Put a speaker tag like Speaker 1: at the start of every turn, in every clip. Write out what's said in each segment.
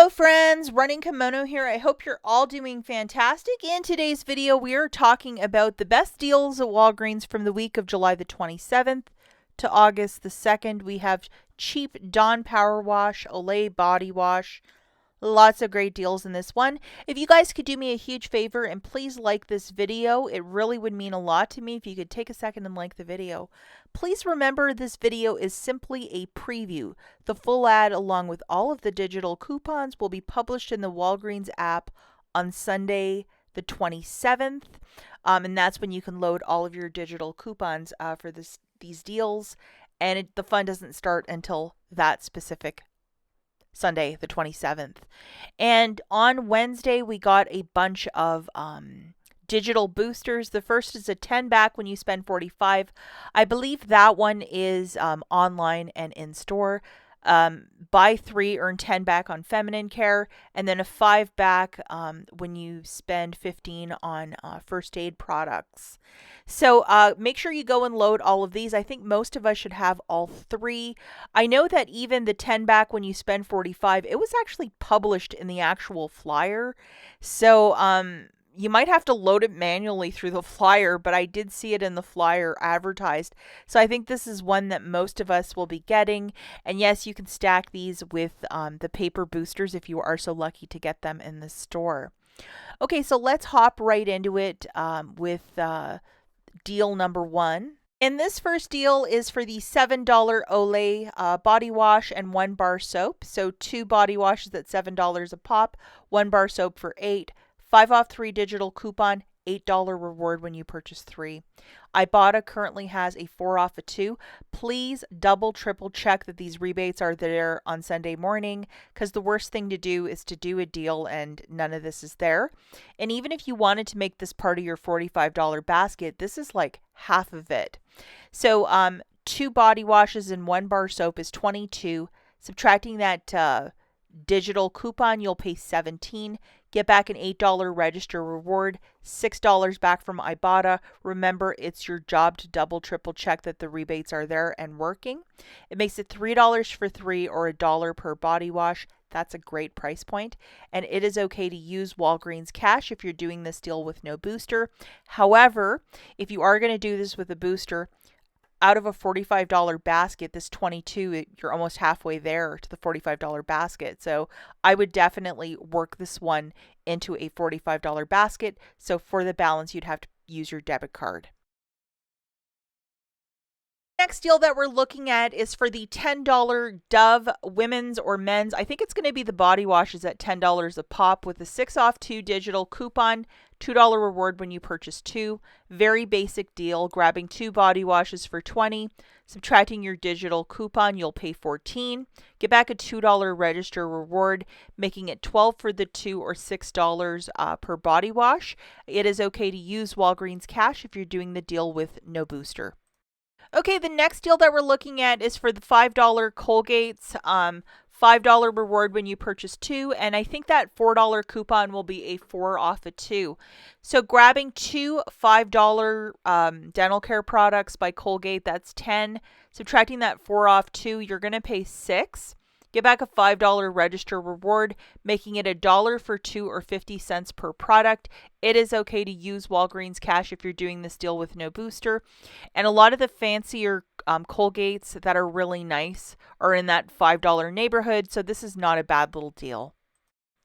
Speaker 1: Hello friends, Running Kimono here. I hope you're all doing fantastic. In today's video, we are talking about the best deals at Walgreens from the week of July the 27th to August the 2nd. We have cheap Dawn Power Wash, Olay Body Wash. Lots of great deals in this one. If you guys could do me a huge favor and please like this video, it really would mean a lot to me if you could take a second and like the video. Please remember this video is simply a preview. The full ad along with all of the digital coupons will be published in the Walgreens app on Sunday the 27th. And that's when you can load all of your digital coupons for these deals. And the fun doesn't start until that specific Sunday, the 27th. And on Wednesday, we got a bunch of digital boosters. The first is a 10 back when you spend 45. I believe that one is online and in store. Buy 3, earn 10 back on feminine care, and then a 5 back when you spend 15 on first aid products. So make sure you go and load all of these. I think most of us should have all 3. I know that even the 10 back when you spend 45, it was actually published in the actual flyer. So you might have to load it manually through the flyer, but I did see it in the flyer advertised. So I think this is one that most of us will be getting. And yes, you can stack these with the paper boosters if you are so lucky to get them in the store. Okay, so let's hop right into it with deal number 1. And this first deal is for the $7 Olay body wash and 1 bar soap. So 2 body washes at $7 a pop, 1 bar soap for $8. 5 off 3 digital coupon, $8 reward when you purchase 3. IBOTTA currently has a 4 off a 2. Please double, triple check that these rebates are there on Sunday morning, because the worst thing to do is to do a deal and none of this is there. And even if you wanted to make this part of your $45 basket, this is like half of it. So 2 body washes and 1 bar soap is $22. Subtracting that digital coupon, you'll pay $17. Get back an $8 register reward, $6 back from IBOTTA. Remember, it's your job to double, triple check that the rebates are there and working. It makes it $3 for 3 or $1 per body wash. That's a great price point. And it is okay to use Walgreens cash if you're doing this deal with no booster. However, if you are going to do this with a booster, out of a $45 basket, this $22, you're almost halfway there to the $45 basket. So I would definitely work this one into a $45 basket. So for the balance, you'd have to use your debit card. Next deal that we're looking at is for the $10 Dove women's or men's. I think it's going to be the body washes at $10 a pop with a 6 off 2 digital coupon, $2 reward when you purchase 2. Very basic deal. Grabbing 2 body washes for $20. Subtracting your digital coupon, you'll pay $14. Get back a $2 register reward, making it $12 for the 2 or $6 per body wash. It is okay to use Walgreens cash if you're doing the deal with no booster. Okay, the next deal that we're looking at is for the $5 Colgate's, $5 reward when you purchase 2, and I think that $4 coupon will be a 4 off a 2. So grabbing 2 $5 dental care products by Colgate, that's 10. Subtracting that 4 off 2, you're going to pay 6. Get back a $5 register reward, making it $1 for 2 or 50 cents per product. It is okay to use Walgreens cash if you're doing this deal with no booster. And a lot of the fancier Colgates that are really nice are in that $5 neighborhood, so this is not a bad little deal.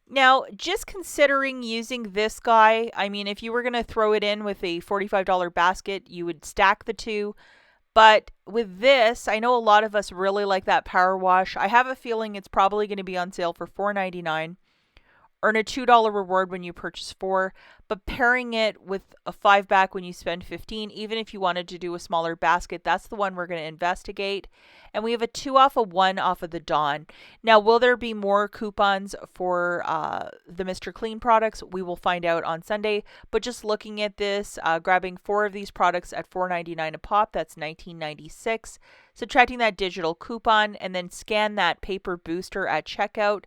Speaker 1: Now, just considering using this guy, I mean, if you were going to throw it in with a $45 basket, you would stack the 2. But with this, I know a lot of us really like that power wash. I have a feeling it's probably going to be on sale for $4.99. Earn a $2 reward when you purchase 4. But pairing it with a 5 back when you spend 15, even if you wanted to do a smaller basket, that's the one we're going to investigate. And we have a 2 off a 1 off of the Dawn. Now, will there be more coupons for the Mr. Clean products? We will find out on Sunday. But just looking at this, grabbing 4 of these products at $4.99 a pop, that's $19.96. Subtracting that digital coupon and then scan that paper booster at checkout.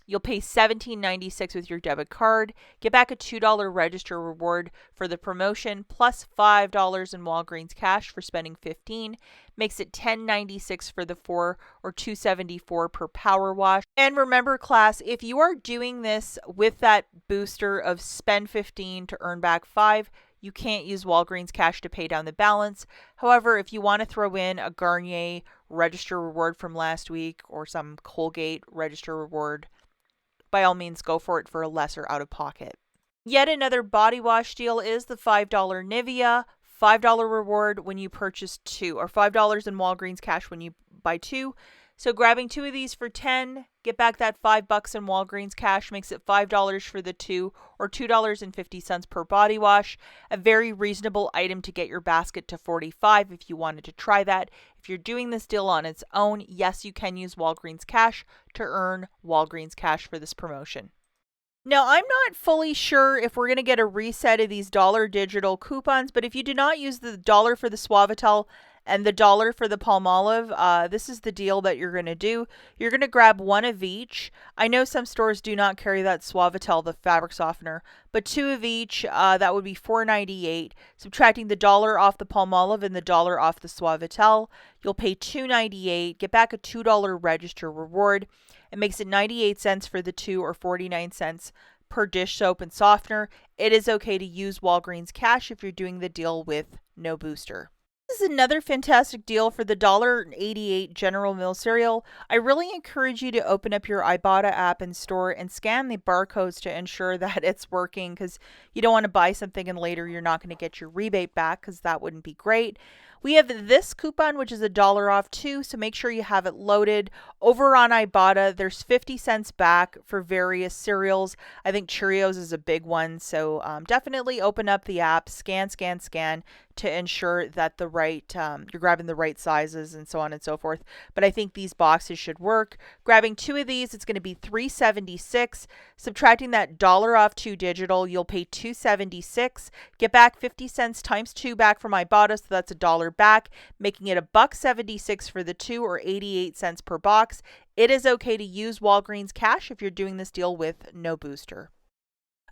Speaker 1: You'll pay $17.96 with your debit card. Get back a $2 register reward for the promotion, plus $5 in Walgreens cash for spending $15. Makes it $10.96 for the 4 or $2.74 per power wash. And remember, class, if you are doing this with that booster of spend $15 to earn back $5, you can't use Walgreens cash to pay down the balance. However, if you want to throw in a Garnier register reward from last week or some Colgate register reward, by all means, go for it for a lesser out-of-pocket. Yet another body wash deal is the $5 Nivea, $5 reward when you purchase 2, or $5 in Walgreens cash when you buy 2. So grabbing 2 of these for $10, get back that $5 in Walgreens cash, makes it $5 for the 2, or $2.50 per body wash. A very reasonable item to get your basket to $45 if you wanted to try that. If you're doing this deal on its own, yes, you can use Walgreens cash to earn Walgreens cash for this promotion. Now, I'm not fully sure if we're going to get a reset of these dollar digital coupons, but if you do not use the dollar for the Suavitel and the dollar for the Palmolive, this is the deal that you're going to do. You're going to grab 1 of each. I know some stores do not carry that Suavitel, the fabric softener, but 2 of each, that would be $4.98. Subtracting the dollar off the Palmolive and the dollar off the Suavitel, you'll pay $2.98, get back a $2 register reward. It makes it 98 cents for the 2 or 49 cents per dish soap and softener. It is okay to use Walgreens cash if you're doing the deal with no booster. This is another fantastic deal for the $1.88 General Mills cereal. I really encourage you to open up your IBOTTA app and store and scan the barcodes to ensure that it's working, because you don't want to buy something and later you're not going to get your rebate back, because that wouldn't be great. We have this coupon, which is $1 off too, so make sure you have it loaded. Over on IBOTTA, there's 50 cents back for various cereals. I think Cheerios is a big one, so definitely open up the app, scan to ensure that the right you're grabbing the right sizes and so on and so forth. But I think these boxes should work. Grabbing 2 of these, it's going to be $3.76. Subtracting that dollar off 2 digital, you'll pay $2.76. Get back 50 cents times 2 back from IBOTTA, so that's $1 back, making it $1.76 for the 2 or 88 cents per box. It is okay to use Walgreens cash if you're doing this deal with no booster.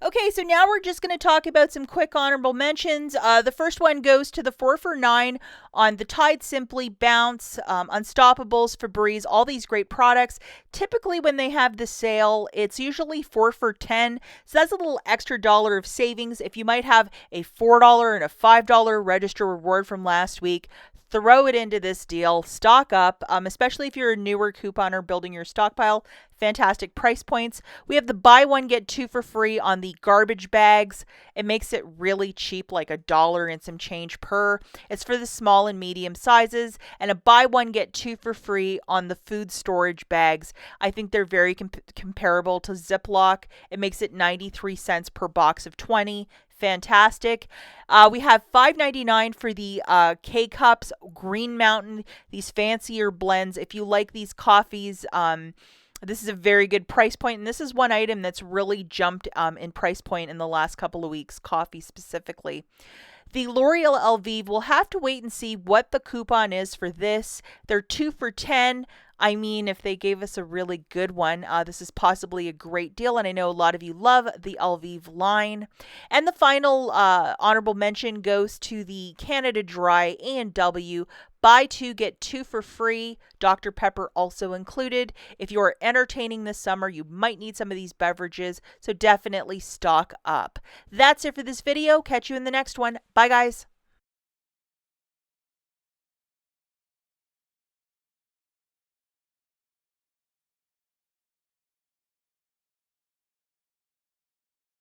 Speaker 1: Okay, so now we're just going to talk about some quick honorable mentions. The first one goes to the 4 for $9 on the Tide Simply, Bounce, Unstoppables, Febreze, all these great products. Typically when they have the sale, it's usually 4 for $10. So that's a little extra dollar of savings. If you might have a $4 and a $5 register reward from last week, throw it into this deal, stock up, especially if you're a newer couponer building your stockpile. Fantastic price points. We have the buy one, get 2 for free on the garbage bags. It makes it really cheap, like $1 and some change per. It's for the small and medium sizes. And a buy one, get 2 for free on the food storage bags. I think they're very comparable to Ziploc. It makes it 93 cents per box of 20. Fantastic. We have $5.99 for the K-Cups, Green Mountain, these fancier blends. If you like these coffees, this is a very good price point, and this is one item that's really jumped in price point in the last couple of weeks, coffee specifically. The L'Oreal Elvive, we'll have to wait and see what the coupon is for this. They're 2 for $10. I mean, if they gave us a really good one, this is possibly a great deal, and I know a lot of you love the Elvive line. And the final honorable mention goes to the Canada Dry A&W. Buy 2, get 2 for free. Dr. Pepper also included. If you are entertaining this summer, you might need some of these beverages, so definitely stock up. That's it for this video. Catch you in the next one. Bye, guys.